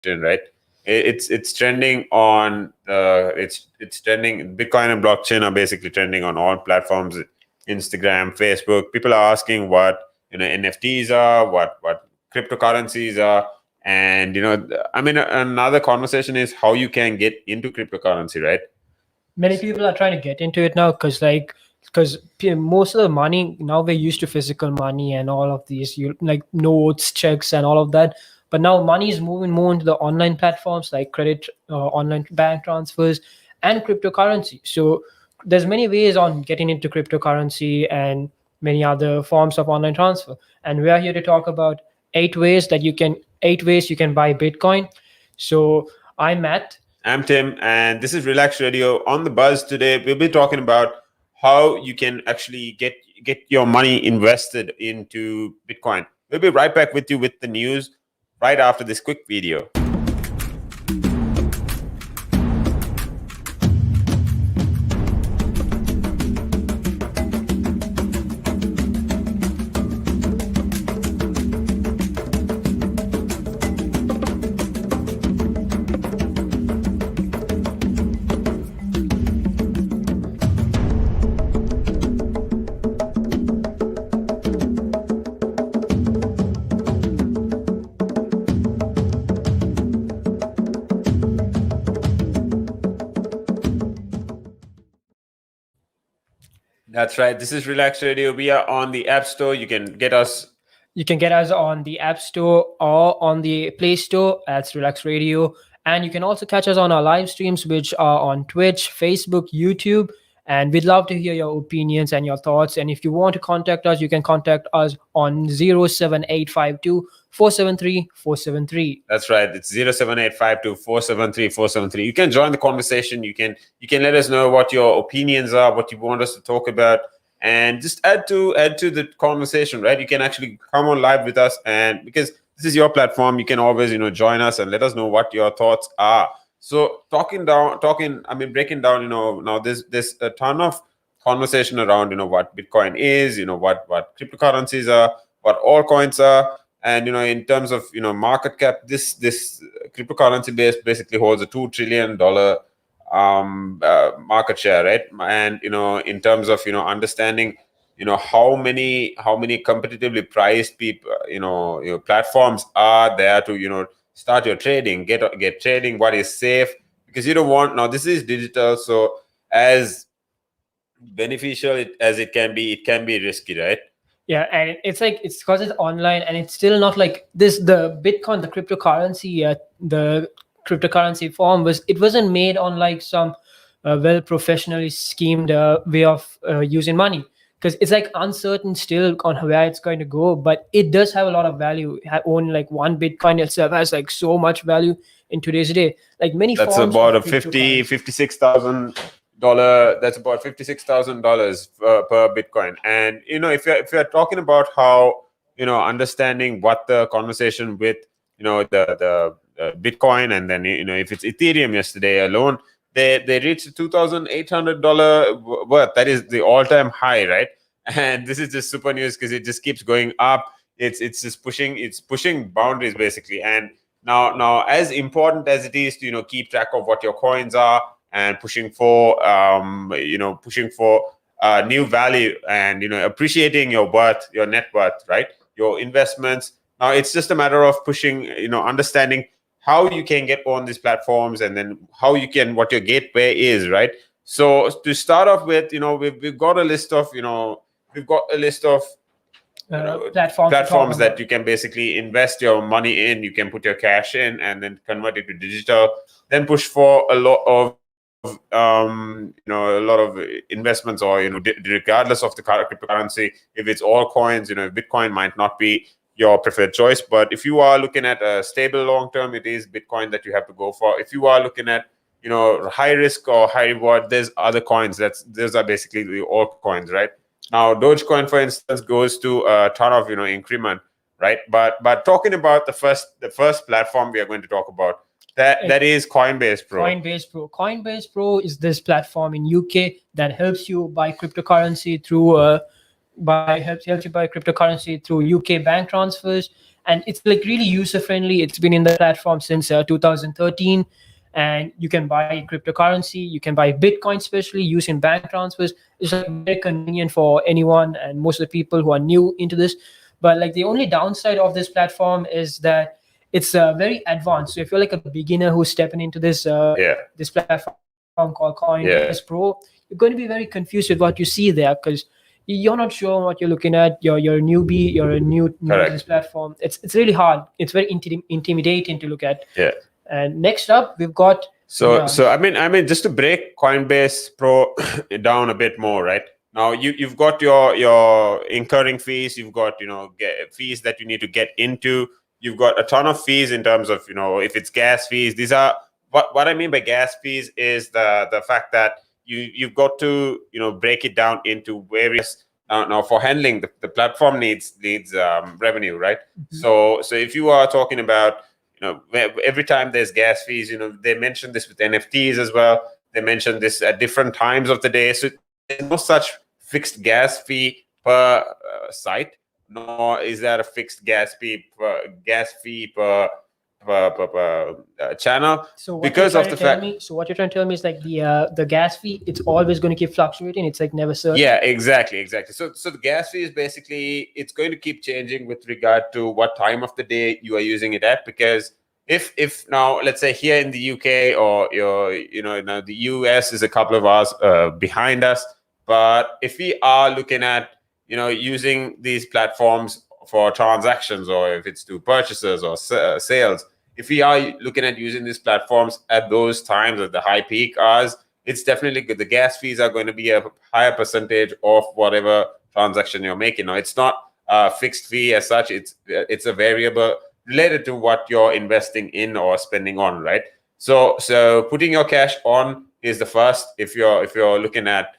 right? It's trending on it's trending. Bitcoin and blockchain are basically trending on all platforms, Instagram, Facebook. People are asking what NFTs are, what cryptocurrencies are, and I mean, another conversation is how you can get into cryptocurrency, right? Many people are trying to get into it now because most of the money now we're used to physical money and all of these like notes, checks, and all of that. But now money is moving more into the online platforms like credit, online bank transfers, and cryptocurrency. So there's many ways on getting into cryptocurrency and many other forms of online transfer. And we are here to talk about eight ways you can buy Bitcoin. So I'm Matt. I'm Tim, and this is Relax Radio. On the buzz today, we'll be talking about how you can actually get your money invested into Bitcoin. We'll be right back with you with the news right after this quick video. That's right. This is Relax Radio. We are on the App Store. You can get us on the App Store or on the Play Store. That's Relax Radio. And you can also catch us on our live streams, which are on Twitch, Facebook, YouTube. And we'd love to hear your opinions and your thoughts. And if you want to contact us, you can contact us on 07852 473 473. That's right. It's 07852 473 473. You can join the conversation. You can let us know what your opinions are, what you want us to talk about, and just add to the conversation, right? You can actually come on live with us, and because this is your platform, you can always join us and let us know what your thoughts are. So breaking down, now there's a ton of conversation around what Bitcoin is, what cryptocurrencies are, what altcoins are. And in terms of market cap, this cryptocurrency basically holds a $2 trillion market share, right? And in terms of understanding how many competitively priced people platforms are there to start your trading, get trading, what is safe, because you don't want, now this is digital, so as beneficial as it can be risky, right? Yeah, and it's because it's online and it's still not like this. The Bitcoin, the cryptocurrency form wasn't made on like some well professionally schemed way of using money, because it's like uncertain still on where it's going to go, but it does have a lot of value. Only like one Bitcoin itself has like so much value in today's day. Like many that's forms about of a $56,000. That's about $56,000 per Bitcoin. And if you're talking about how understanding what the conversation with the Bitcoin, and then if it's Ethereum, yesterday alone they reached $2,800 worth. That is the all-time high, right? And this is just super news because it just keeps going up. It's just pushing boundaries basically. And now as important as it is to keep track of what your coins are and pushing for new value and appreciating your net worth, right? Your investments. Now it's just a matter of pushing, understanding how you can get on these platforms, and then what your gateway is, right? So to start off with, we've got a list of platforms that you can basically invest your money in. You can put your cash in and then convert it to digital, then push for a lot of investments, or regardless of the cryptocurrency. If it's all coins, Bitcoin might not be your preferred choice, but if you are looking at a stable long term, it is Bitcoin that you have to go for. If you are looking at high risk or high reward, there's other coins. Those are basically the altcoins, right? Now Dogecoin, for instance, goes to a ton of increment, right? But talking about the first platform we are going to talk about, that is Coinbase Pro. Coinbase Pro is this platform in UK that helps you buy cryptocurrency through UK bank transfers, and it's like really user friendly. It's been in the platform since 2013, and you can buy cryptocurrency, you can buy Bitcoin, especially using bank transfers. It's like very convenient for anyone and most of the people who are new into this. But like the only downside of this platform is that it's very advanced. So if you're like a beginner who's stepping into this platform called Coinbase Pro, you're going to be very confused with what you see there, because you're not sure what you're looking at. You're a newbie, you're a new to this Correct. platform. It's really hard. It's very intimidating to look at. Yeah. And next up, we've got So I mean, just to break Coinbase Pro down a bit more, right? Now you've got your incurring fees, you've got fees that you need to get into, you've got a ton of fees in terms of if it's gas fees. These are what I mean by gas fees is the fact that you've got to break it down into various. Now for handling the platform needs revenue, right? So if you are talking about every time there's gas fees, they mention this with NFTs as well. They mention this at different times of the day. So there's no such fixed gas fee per site, nor is there a fixed gas fee per channel. So what because you're of trying the to tell fact. me, so what you're trying to tell me is like the gas fee, it's always going to keep fluctuating. It's like never certain. Yeah, exactly. So the gas fee is basically, it's going to keep changing with regard to what time of the day you are using it at. Because if now let's say here in the UK or the US is a couple of hours behind us, but if we are looking at using these platforms for transactions, or if it's to purchases or sales, if we are looking at using these platforms at those times, at the high peak hours, it's definitely good. The gas fees are going to be a higher percentage of whatever transaction you're making. Now, it's not a fixed fee as such. It's a variable related to what you're investing in or spending on, right? So putting your cash on is the first. If you're looking at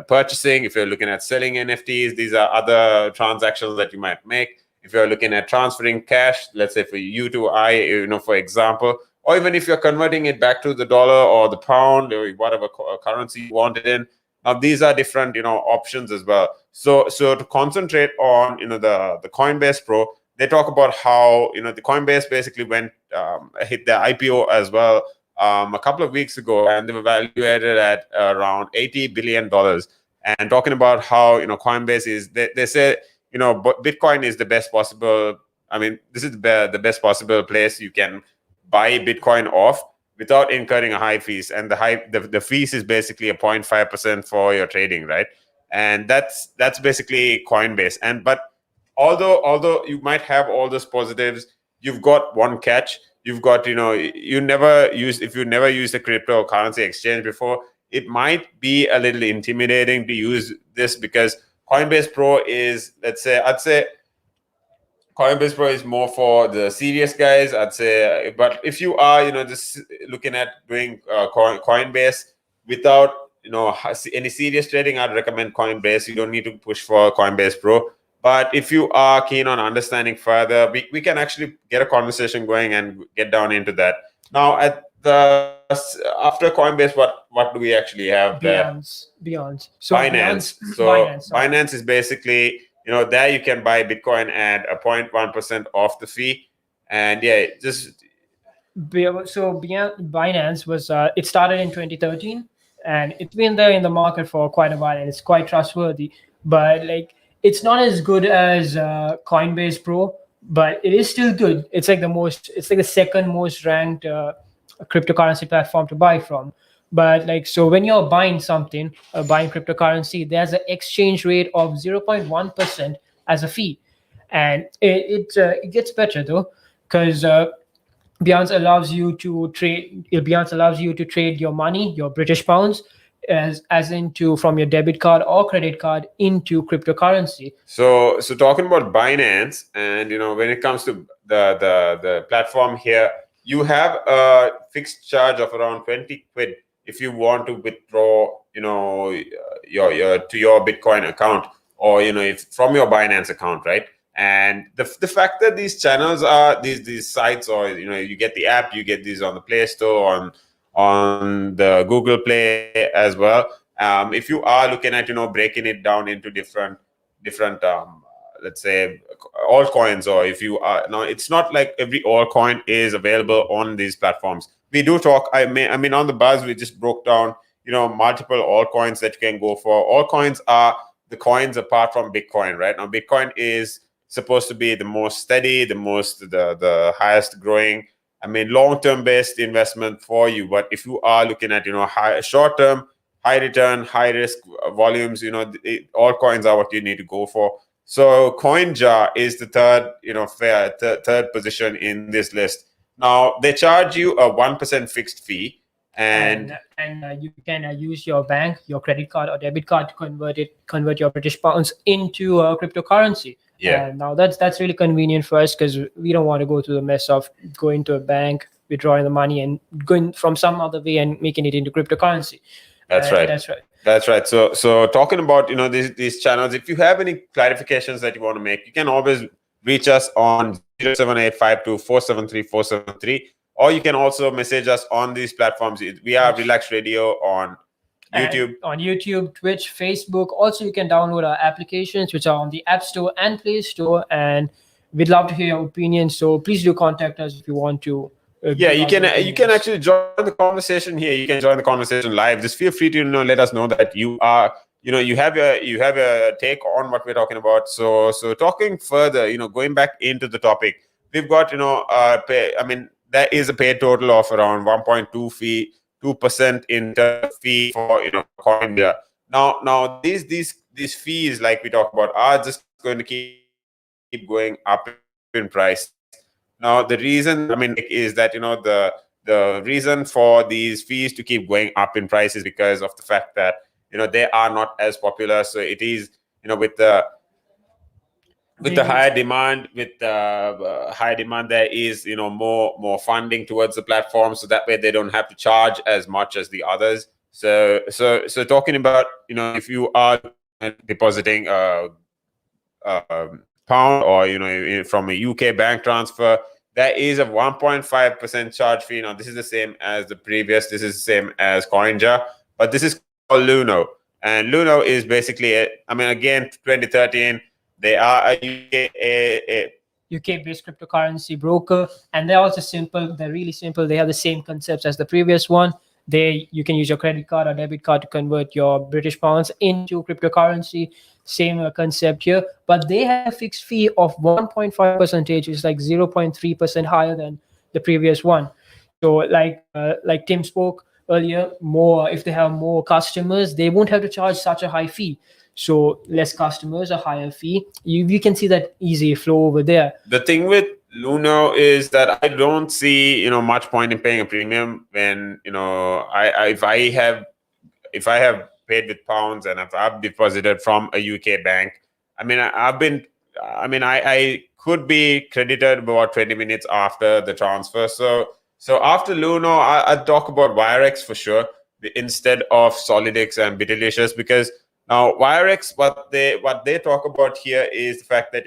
purchasing, if you're looking at selling NFTs, these are other transactions that you might make. If you're looking at transferring cash, let's say for you to I, for example, or even if you're converting it back to the dollar or the pound or whatever currency you want it in. Now these are different options as well. So to concentrate on the Coinbase Pro, they talk about how the Coinbase basically hit the IPO as well a couple of weeks ago, and they were valuated at around $80 billion. And talking about how Coinbase is, they say Bitcoin is the best possible. I mean, this is the best possible place you can buy Bitcoin off without incurring a high fees, and the fees is basically a 0.5% for your trading, right? And that's basically Coinbase. But although you might have all those positives, you've got one catch. You've got if you never used a cryptocurrency exchange before, it might be a little intimidating to use this, because Coinbase Pro is, I'd say Coinbase Pro is more for the serious guys, I'd say. But if you are, just looking at doing Coinbase without, any serious trading, I'd recommend Coinbase. You don't need to push for Coinbase Pro. But if you are keen on understanding further, we can actually get a conversation going and get down into that. Now, after Coinbase, what do we actually have there? Binance. So Binance is basically, there you can buy Bitcoin at a 0.1% off the fee. And Binance was it started in 2013, and it's been there in the market for quite a while, and it's quite trustworthy. But like, it's not as good as Coinbase Pro, but it is still good. It's like the second most ranked cryptocurrency platform to buy from. But like, so when you're buying something, buying cryptocurrency, there's an exchange rate of 0.1% as a fee, and it gets better though, because Binance allows you to trade your money, your British pounds, as into from your debit card or credit card into cryptocurrency. So talking about Binance, and when it comes to the platform here, you have a fixed charge of around 20 quid if you want to withdraw your to your Bitcoin account, or if from your Binance account, right? And the fact that these channels are these sites, or you get the app, you get these on the Play Store, on the Google Play as well. If you are looking at breaking it down into different let's say altcoins, or if you are now, it's not like every altcoin is available on these platforms. We do talk. I mean, on the buzz, we just broke down, multiple altcoins that you can go for. Altcoins are the coins apart from Bitcoin, right? Now, Bitcoin is supposed to be the most steady, the highest growing. I mean, long-term based investment for you. But if you are looking at, high short-term, high return, high risk volumes, altcoins are what you need to go for. So CoinJar is the third, third position in this list. Now they charge you a 1% fixed fee, and you can use your bank, your credit card or debit card to convert your British pounds into cryptocurrency. Yeah. And now that's really convenient for us because we don't want to go through the mess of going to a bank, withdrawing the money, and going from some other way and making it into cryptocurrency. That's right. That's right. That's right. So talking about these channels, if you have any clarifications that you want to make, you can always reach us on 07852473473, or you can also message us on these platforms. We are Relaks Radio on YouTube. On YouTube, Twitch, Facebook. Also, you can download our applications, which are on the App Store and Play Store. And we'd love to hear your opinions. So please do contact us if you want to. Yeah, you can actually join the conversation here. You can join the conversation live. Just feel free to let us know that you are you have a take on what we're talking about. So talking further, going back into the topic, we've got there is a paid total of around 1.2% in terms of fee for CoinJar. Now these fees, like we talked about, are just going to keep going up in price. Now the reason is that the reason for these fees to keep going up in price is because of the fact that they are not as popular. So it is with the higher demand, there is more funding towards the platform, so that way they don't have to charge as much as the others. So talking about if you are depositing pound or from a UK bank transfer, there is a 1.5% charge fee. Now this is the same as the previous. This is the same as CoinJar, but this is called Luno, and Luno is basically again 2013. They are a UK-based cryptocurrency broker, and they're also simple. They're really simple. They have the same concepts as the previous one. You can use your credit card or debit card to convert your British pounds into cryptocurrency. Same concept here, but they have a fixed fee of 1.5%, which is like 0.3% higher than the previous one. So like Tim spoke earlier, if they have more customers, they won't have to charge such a high fee. So less customers, a higher fee. You can see that easy flow over there. The thing with Luno is that I don't see much point in paying a premium when if I have paid with pounds and if I've deposited from a UK bank, I could be credited about 20 minutes after the transfer. So after Luno, I'd talk about Relaks for sure instead of Solidix and Bitilicious, because now Relaks, what they talk about here is the fact that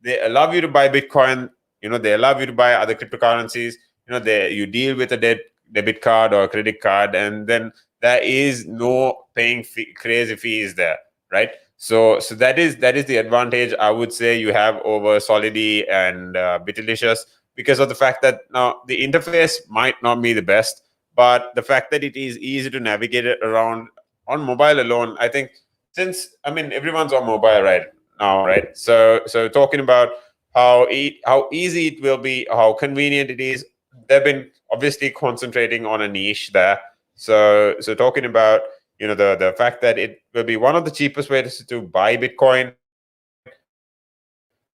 they allow you to buy Bitcoin, they allow you to buy other cryptocurrencies, you deal with a debit card or a credit card, and then there is no paying crazy fees there, right? So that is the advantage I would say you have over Solidity and Bitilicious, because of the fact that now the interface might not be the best, but the fact that it is easy to navigate it around on mobile alone, I think, since everyone's on mobile right now, right? So talking about how easy it will be, how convenient it is, they've been obviously concentrating on a niche there. So talking about the fact that it will be one of the cheapest ways to buy Bitcoin in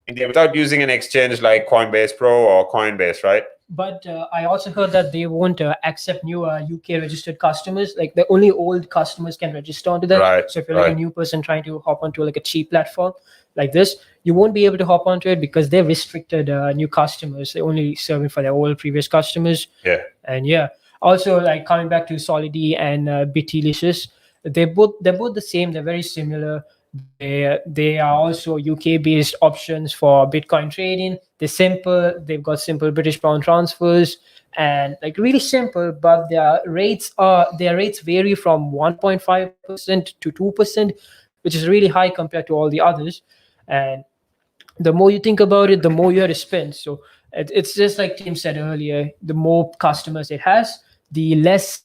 India without using an exchange like Coinbase Pro or Coinbase, right? But I also heard that they won't accept new UK registered customers. Like the only old customers can register onto that. Right, So if you're like a new person trying to hop onto like a cheap platform like this, you won't be able to hop onto it because they're restricted new customers. They're only serving for their old previous customers. Yeah. And yeah, also like coming back to Solidity and Bitilicious, they're both the same. They're very similar. They are also UK based options for Bitcoin trading. They're simple. They've got simple British pound transfers and like really simple, but their rates vary from 1.5% to 2%, which is really high compared to all the others. And the more you think about it, the more you have to spend. So it's just like Tim said earlier, the more customers it has, the less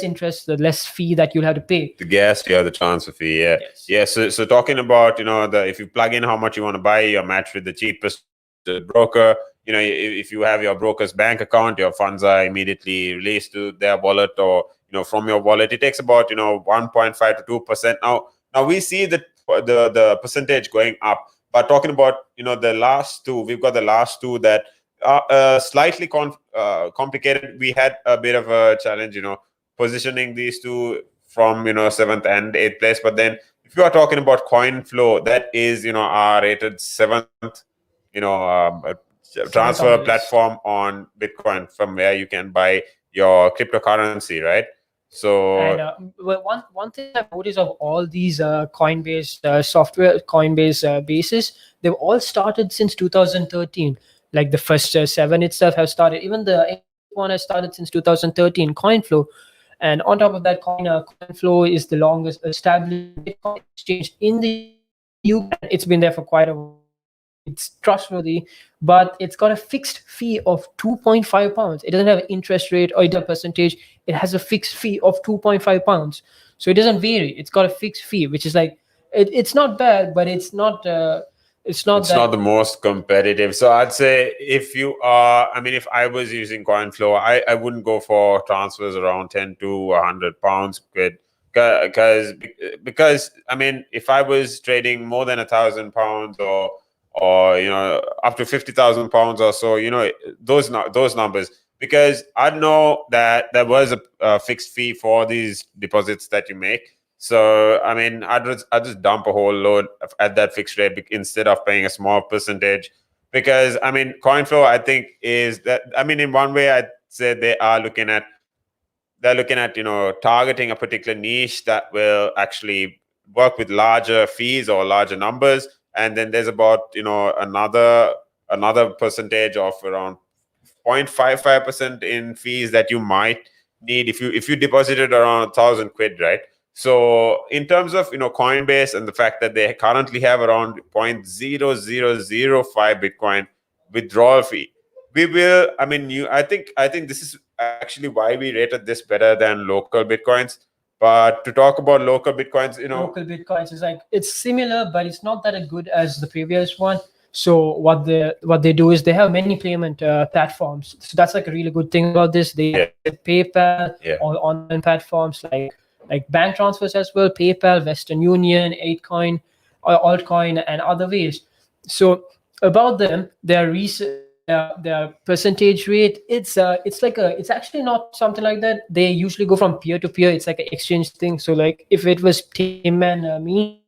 interest, the less fee that you'll have to pay. The gas fee or the transfer fee, yeah. Yes. Yeah, so talking about, if you plug in how much you want to buy, you're matched with the cheapest broker. If you have your broker's bank account, your funds are immediately released to their wallet, or from your wallet. It takes about 1.5 to 2%. Now we see that the percentage going up. But talking about the last two, we've got the last two that are slightly complicated. We had a bit of a challenge, positioning these two from seventh and eighth place. But then if you are talking about coin flow, that is our rated seventh Seventh transfer on the list. platform on Bitcoin, from where you can buy your cryptocurrency, right? So And well, one thing I've noticed of all these Coinbase software, Coinbase bases, they've all started since 2013. Like the first seven itself have started. Even the eighth one has started since 2013. CoinFlow, and on top of that, CoinFlow is the longest established Bitcoin exchange in the UK. It's been there for quite a while. It's trustworthy, but it's got a fixed fee of 2.5 pounds. It doesn't have an interest rate or a percentage. It has a fixed fee of 2.5 pounds. So it doesn't vary. It's got a fixed fee, which is like, it's not bad, but it's not it's not the most competitive. So I'd say if I was using CoinFlow, I wouldn't go for transfers around 10 to 100 pounds, because if I was trading more than £1,000, or up to 50,000 pounds or so, those numbers, because I know that there was a fixed fee for these deposits that you make. So I'd just dump a whole load at that fixed rate instead of paying a small percentage. Because CoinFlow, I think, is that, in one way, I'd say they're looking at targeting a particular niche that will actually work with larger fees or larger numbers. And then there's about another percentage of around 0.55% in fees that you might need if you deposited around £1,000, right? So in terms of Coinbase, and the fact that they currently have around 0.0005 Bitcoin withdrawal fee, we will I think this is actually why we rated this better than local Bitcoins. But to talk about local Bitcoins, local Bitcoins is like, it's similar, but it's not that good as the previous one. So what they do is they have many payment platforms. So that's like a really good thing about this. They have PayPal, all online platforms like bank transfers as well, PayPal, Western Union, Aitcoin, altcoin, and other ways. So about them, their percentage rate, it's actually not something like that. They usually go from peer to peer. It's like an exchange thing. So like if it was Tim and me,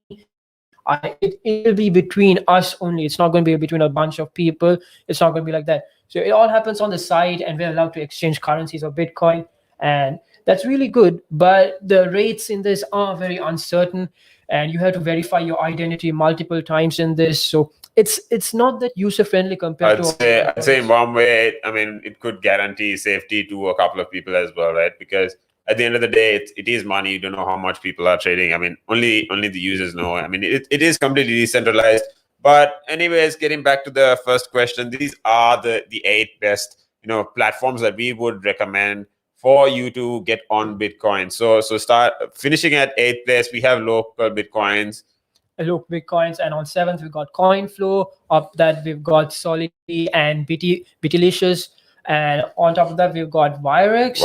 it will be between us only. It's not going to be between a bunch of people. It's not going to be like that. So it all happens on the side, and we're allowed to exchange currencies of Bitcoin, and that's really good. But the rates in this are very uncertain, and you have to verify your identity multiple times in this. So it's not that user friendly compared I'd say in one way, it could guarantee safety to a couple of people as well, right? Because at the end of the day, it is money. You don't know how much people are trading. Only the users know. It is completely decentralized. But anyways, getting back to the first question, these are the 8 best platforms that we would recommend for you to get on Bitcoin. So start finishing at 8th place. We have local Bitcoins. Local Bitcoins, and on 7th we've got CoinFlow. Up that we've got Solidity and Bitilicious. And on top of that, we've got Virex.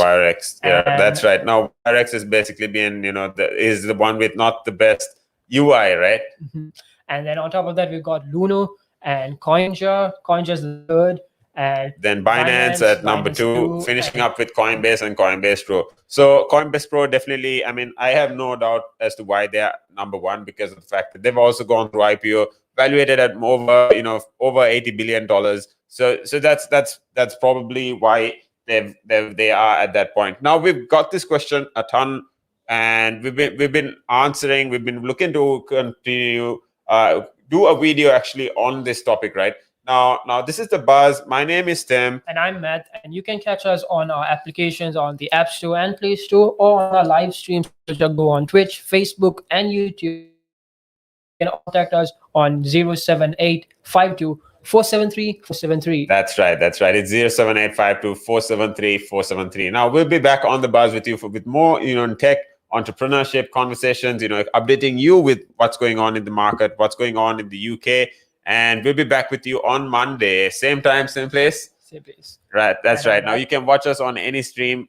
Yeah, that's right. Now, Virex is basically being, is the one with not the best UI, right? Mm-hmm. And then on top of that, we've got Luno and CoinJar. CoinJar is the third. And then Binance at number 2, finishing up with Coinbase and Coinbase Pro. So Coinbase Pro, definitely, I have no doubt as to why they're number 1, because of the fact that they've also gone through IPO, valuated at over $80 billion. So that's probably why they are at that point. Now we've got this question a ton, and we've been answering. We've been looking to continue do a video actually on this topic, right? Now this is The Buzz. My name is Tim. And I'm Matt. And you can catch us on our applications on the App Store and Play Store, or on our live streams, which go on Twitch, Facebook, and YouTube. can contact us on 07852 473 473. That's right. That's right. It's 07852473473. Now we'll be back on the buzz with you with more, in tech, entrepreneurship conversations, updating you with what's going on in the market, what's going on in the UK. And we'll be back with you on Monday. Same time, same place. Same place. Right. That's right. Now you can watch us on any stream.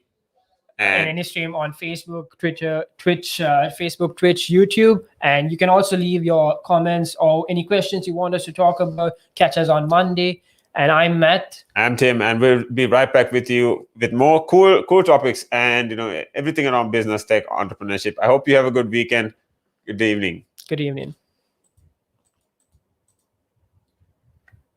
And any stream on Facebook, Twitter, Twitch, YouTube. And you can also leave your comments or any questions you want us to talk about. Catch us on Monday. And I'm Matt. I'm Tim, and we'll be right back with you with more cool topics and everything around business, tech, entrepreneurship. I hope you have a good weekend. Good evening. Good evening.